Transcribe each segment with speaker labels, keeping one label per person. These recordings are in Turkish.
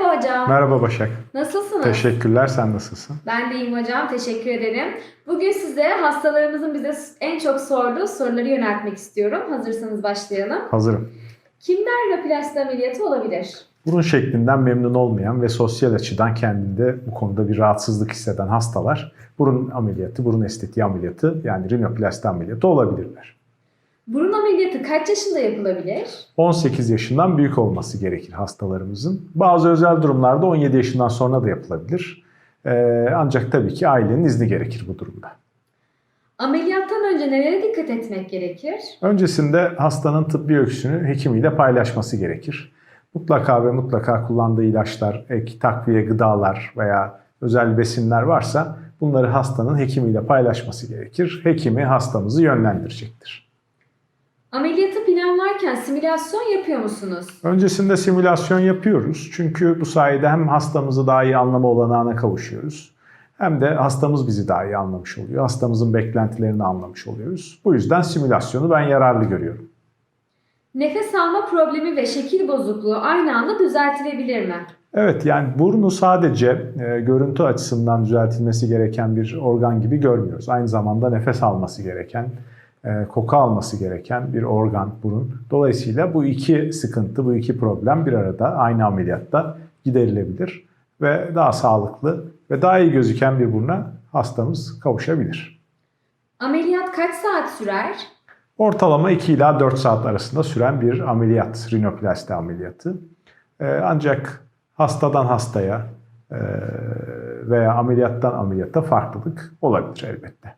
Speaker 1: Merhaba hocam.
Speaker 2: Merhaba Başak.
Speaker 1: Nasılsınız?
Speaker 2: Teşekkürler. Sen nasılsın?
Speaker 1: Ben de iyiyim hocam. Teşekkür ederim. Bugün size hastalarımızın bize en çok sorduğu soruları yöneltmek istiyorum. Hazırsanız başlayalım.
Speaker 2: Hazırım.
Speaker 1: Kimler rinoplasti ameliyatı olabilir?
Speaker 2: Burun şeklinden memnun olmayan ve sosyal açıdan kendinde bu konuda bir rahatsızlık hisseden hastalar burun ameliyatı, burun estetiği ameliyatı yani rinoplasti ameliyatı olabilirler.
Speaker 1: Burun ameliyatı kaç yaşında yapılabilir?
Speaker 2: 18 yaşından büyük olması gerekir hastalarımızın. Bazı özel durumlarda 17 yaşından sonra da yapılabilir. Ancak tabii ki ailenin izni gerekir bu durumda.
Speaker 1: Ameliyattan önce nelere dikkat etmek gerekir?
Speaker 2: Öncesinde hastanın tıbbi öyküsünü hekimiyle paylaşması gerekir. Mutlaka ve mutlaka kullandığı ilaçlar, ek takviye gıdalar veya özel besinler varsa bunları hastanın hekimiyle paylaşması gerekir. Hekimi hastamızı yönlendirecektir.
Speaker 1: Ameliyatı planlarken simülasyon yapıyor musunuz?
Speaker 2: Öncesinde simülasyon yapıyoruz. Çünkü bu sayede hem hastamızı daha iyi anlama olanağına kavuşuyoruz. Hem de hastamız bizi daha iyi anlamış oluyor. Hastamızın beklentilerini anlamış oluyoruz. Bu yüzden simülasyonu ben yararlı görüyorum.
Speaker 1: Nefes alma problemi ve şekil bozukluğu aynı anda düzeltilebilir mi?
Speaker 2: Evet, yani burnu sadece görüntü açısından düzeltilmesi gereken bir organ gibi görmüyoruz. Aynı zamanda nefes alması gereken, koku alması gereken bir organ burun. Dolayısıyla bu iki sıkıntı, bu iki problem bir arada aynı ameliyatta giderilebilir ve daha sağlıklı ve daha iyi gözüken bir buruna hastamız kavuşabilir.
Speaker 1: Ameliyat kaç saat sürer?
Speaker 2: Ortalama 2 ila 4 saat arasında süren bir ameliyat, rinoplasti ameliyatı. Ancak hastadan hastaya veya ameliyattan ameliyata farklılık olabilir elbette.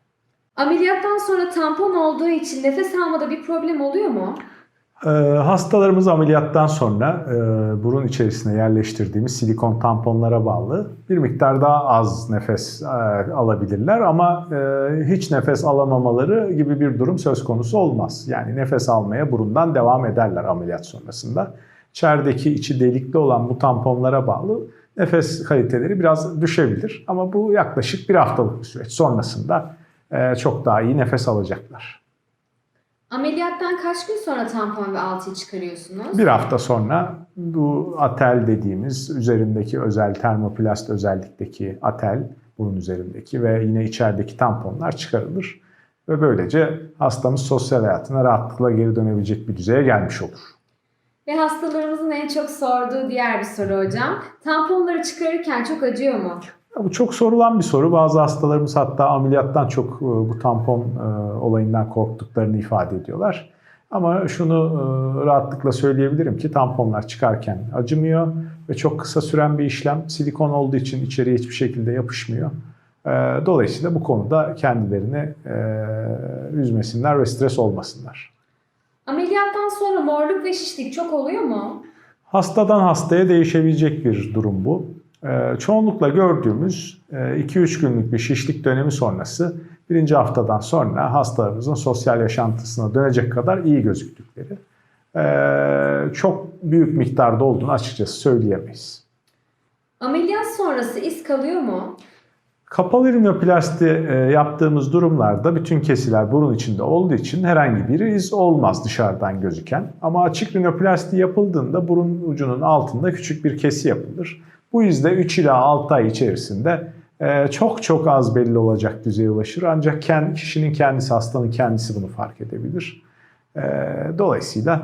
Speaker 1: Ameliyattan sonra tampon olduğu için nefes almada bir problem oluyor mu?
Speaker 2: Hastalarımız ameliyattan sonra burun içerisine yerleştirdiğimiz silikon tamponlara bağlı bir miktar daha az nefes alabilirler ama hiç nefes alamamaları gibi bir durum söz konusu olmaz. Yani nefes almaya burundan devam ederler ameliyat sonrasında. İçerideki içi delikli olan bu tamponlara bağlı nefes kaliteleri biraz düşebilir ama bu yaklaşık bir haftalık bir süreç. Sonrasında çok daha iyi nefes alacaklar.
Speaker 1: Ameliyattan kaç gün sonra tampon ve altıyı çıkarıyorsunuz?
Speaker 2: Bir hafta sonra bu atel dediğimiz üzerindeki özel termoplast özellikteki atel, burun üzerindeki ve yine içerideki tamponlar çıkarılır. Ve böylece hastamız sosyal hayatına rahatlıkla geri dönebilecek bir düzeye gelmiş olur.
Speaker 1: Ve hastalarımızın en çok sorduğu diğer bir soru hocam. Tamponları çıkarırken çok acıyor mu?
Speaker 2: Bu çok sorulan bir soru. Bazı hastalarımız hatta ameliyattan çok bu tampon olayından korktuklarını ifade ediyorlar. Ama şunu rahatlıkla söyleyebilirim ki tamponlar çıkarken acımıyor ve çok kısa süren bir işlem. Silikon olduğu için içeriye hiçbir şekilde yapışmıyor. Dolayısıyla bu konuda kendilerini üzmesinler ve stres olmasınlar.
Speaker 1: Ameliyattan sonra morluk ve şişlik çok oluyor mu?
Speaker 2: Hastadan hastaya değişebilecek bir durum bu. Çoğunlukla gördüğümüz 2-3 günlük bir şişlik dönemi sonrası birinci haftadan sonra hastalarımızın sosyal yaşantısına dönecek kadar iyi gözüktükleri. Çok büyük miktarda olduğunu açıkçası söyleyemeyiz.
Speaker 1: Ameliyat sonrası iz kalıyor mu?
Speaker 2: Kapalı rinoplasti yaptığımız durumlarda bütün kesiler burun içinde olduğu için herhangi bir iz olmaz dışarıdan gözüken. Ama açık rinoplasti yapıldığında burun ucunun altında küçük bir kesi yapılır. Bu iz de 3 ila 6 ay içerisinde çok az belli olacak düzeye ulaşır. Ancak kişinin kendisi, hastanın kendisi bunu fark edebilir. Dolayısıyla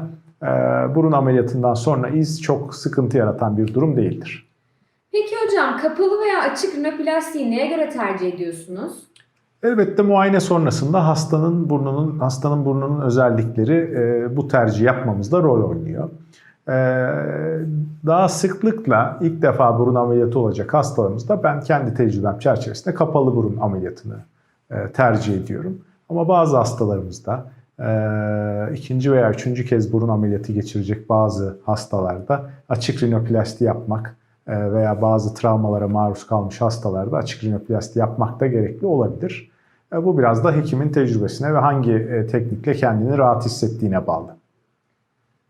Speaker 2: burun ameliyatından sonra iz çok sıkıntı yaratan bir durum değildir.
Speaker 1: Peki hocam kapalı veya açık rinoplastiği neye göre tercih ediyorsunuz?
Speaker 2: Elbette muayene sonrasında hastanın burnunun özellikleri bu tercih yapmamızda rol oynuyor. Daha sıklıkla ilk defa burun ameliyatı olacak hastalarımızda ben kendi tecrübem çerçevesinde kapalı burun ameliyatını tercih ediyorum. Ama bazı hastalarımızda ikinci veya üçüncü kez burun ameliyatı geçirecek bazı hastalarda açık rinoplasti yapmak veya bazı travmalara maruz kalmış hastalarda açık rinoplasti yapmak da gerekli olabilir. Bu biraz da hekimin tecrübesine ve hangi teknikle kendini rahat hissettiğine bağlı.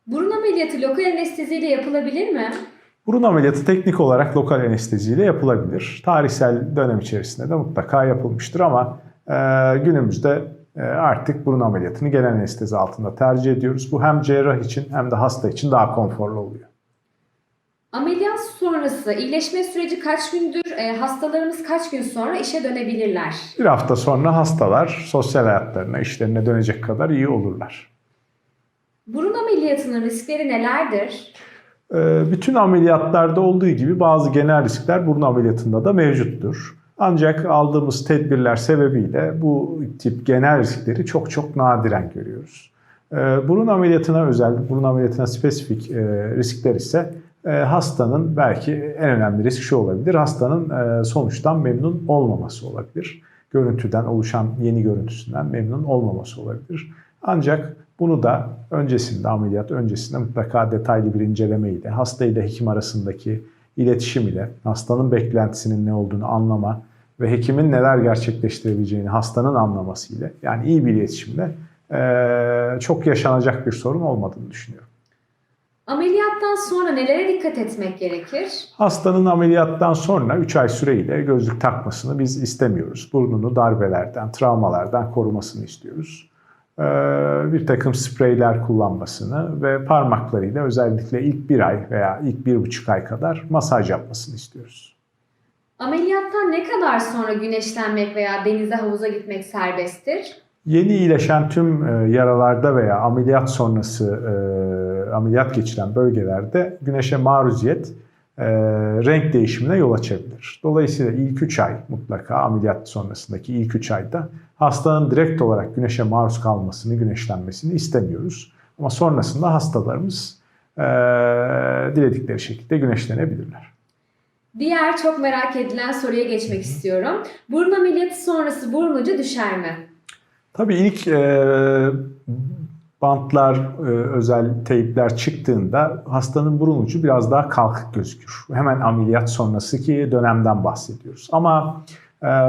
Speaker 1: Burun ameliyatı lokal anesteziyle yapılabilir mi?
Speaker 2: Burun ameliyatı teknik olarak lokal anesteziyle yapılabilir. Tarihsel dönem içerisinde de mutlaka yapılmıştır ama günümüzde artık burun ameliyatını genel anestezi altında tercih ediyoruz. Bu hem cerrah için hem de hasta için daha konforlu oluyor.
Speaker 1: Ameliyat sonrası iyileşme süreci kaç gündür? Hastalarımız kaç gün sonra işe dönebilirler?
Speaker 2: Bir hafta sonra hastalar sosyal hayatlarına, işlerine dönecek kadar iyi olurlar.
Speaker 1: Burun ameliyatının riskleri nelerdir?
Speaker 2: Bütün ameliyatlarda olduğu gibi bazı genel riskler burun ameliyatında da mevcuttur. Ancak aldığımız tedbirler sebebiyle bu tip genel riskleri çok çok nadiren görüyoruz. Burun ameliyatına özel, burun ameliyatına spesifik riskler ise hastanın belki en önemli risk şu olabilir, hastanın sonuçtan memnun olmaması olabilir. Görüntüden, oluşan yeni görüntüsünden memnun olmaması olabilir. Ancak bunu da ameliyat öncesinde mutlaka detaylı bir inceleme ile, hasta ile hekim arasındaki iletişim ile, hastanın beklentisinin ne olduğunu anlama ve hekimin neler gerçekleştirebileceğini hastanın anlaması ile, yani iyi bir iletişimle çok yaşanacak bir sorun olmadığını düşünüyorum.
Speaker 1: Ameliyattan sonra nelere dikkat etmek gerekir?
Speaker 2: Hastanın ameliyattan sonra 3 ay süreyle gözlük takmasını biz istemiyoruz. Burnunu darbelerden, travmalardan korumasını istiyoruz. Bir takım spreyler kullanmasını ve parmaklarıyla özellikle ilk 1 ay veya ilk 1,5 ay kadar masaj yapmasını istiyoruz.
Speaker 1: Ameliyattan ne kadar sonra güneşlenmek veya denize, havuza gitmek serbesttir?
Speaker 2: Yeni iyileşen tüm yaralarda veya ameliyat sonrası ameliyat geçiren bölgelerde güneşe maruziyet renk değişimine yol açabilir. Dolayısıyla ilk 3 ay mutlaka ameliyat sonrasındaki ilk 3 ayda hastanın direkt olarak güneşe maruz kalmasını, güneşlenmesini istemiyoruz. Ama sonrasında hastalarımız diledikleri şekilde güneşlenebilirler.
Speaker 1: Diğer çok merak edilen soruya geçmek istiyorum. Burun ameliyatı sonrası burun ucu düşer mi?
Speaker 2: Tabii ilk bantlar, özel teypler çıktığında hastanın burun ucu biraz daha kalkık gözükür. Hemen ameliyat sonrasındaki dönemden bahsediyoruz. Ama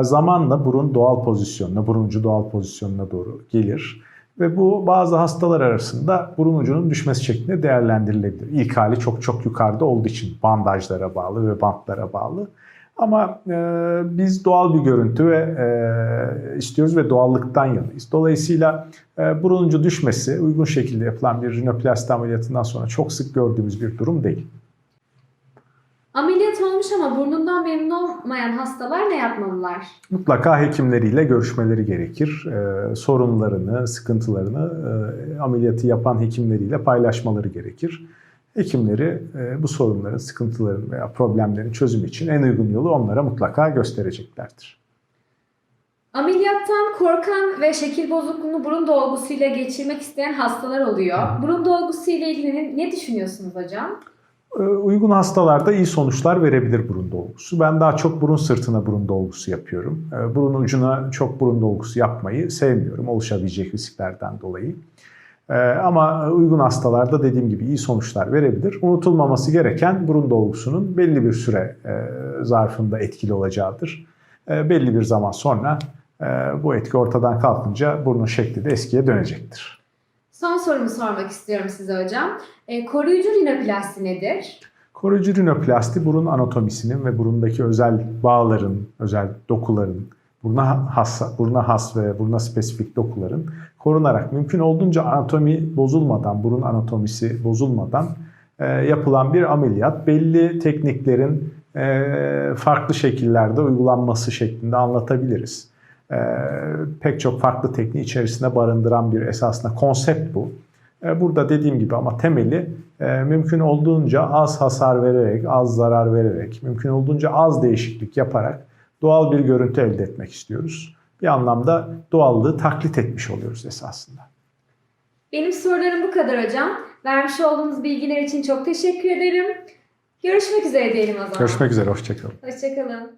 Speaker 2: zamanla burun doğal pozisyonuna, burun ucu doğal pozisyonuna doğru gelir. Ve bu bazı hastalar arasında burun ucunun düşmesi şeklinde değerlendirilebilir. İlk hali çok çok yukarıda olduğu için bandajlara bağlı ve bantlara bağlı. Ama biz doğal bir görüntü istiyoruz ve doğallıktan yanayız. Dolayısıyla burun ucu düşmesi uygun şekilde yapılan bir rinoplasti ameliyatından sonra çok sık gördüğümüz bir durum değil.
Speaker 1: Ameliyat olmuş ama burnundan memnun olmayan hastalar ne yapmalılar?
Speaker 2: Mutlaka hekimleriyle görüşmeleri gerekir. Sorunlarını, sıkıntılarını ameliyatı yapan hekimleriyle paylaşmaları gerekir. Hekimleri bu sorunların, sıkıntıların veya problemlerin çözümü için en uygun yolu onlara mutlaka göstereceklerdir.
Speaker 1: Ameliyattan korkan ve şekil bozukluğunu burun dolgusuyla geçirmek isteyen hastalar oluyor. Burun dolgusu ile ilgili ne düşünüyorsunuz hocam?
Speaker 2: Uygun hastalarda iyi sonuçlar verebilir burun dolgusu. Ben daha çok burun sırtına burun dolgusu yapıyorum. Burun ucuna çok burun dolgusu yapmayı sevmiyorum oluşabilecek risklerden dolayı. Ama uygun hastalarda dediğim gibi iyi sonuçlar verebilir. Unutulmaması gereken burun dolgusunun belli bir süre zarfında etkili olacağıdır. Belli bir zaman sonra bu etki ortadan kalkınca burnun şekli de eskiye dönecektir.
Speaker 1: Son sorumu sormak istiyorum size hocam. Koruyucu rinoplasti nedir?
Speaker 2: Koruyucu rinoplasti burun anatomisinin ve burundaki özel bağların, özel dokuların, buruna has ve buruna spesifik dokuların korunarak mümkün olduğunca anatomi bozulmadan, burun anatomisi bozulmadan yapılan bir ameliyat. Belli tekniklerin farklı şekillerde uygulanması şeklinde anlatabiliriz. Pek çok farklı tekniği içerisinde barındıran bir esasında konsept bu. Burada dediğim gibi ama temeli mümkün olduğunca az hasar vererek, az zarar vererek, mümkün olduğunca az değişiklik yaparak doğal bir görüntü elde etmek istiyoruz. Bir anlamda doğallığı taklit etmiş oluyoruz esasında.
Speaker 1: Benim sorularım bu kadar hocam. Vermiş olduğunuz bilgiler için çok teşekkür ederim. Görüşmek üzere diyelim o zaman.
Speaker 2: Görüşmek üzere, hoşça kalın.
Speaker 1: Hoşça kalın.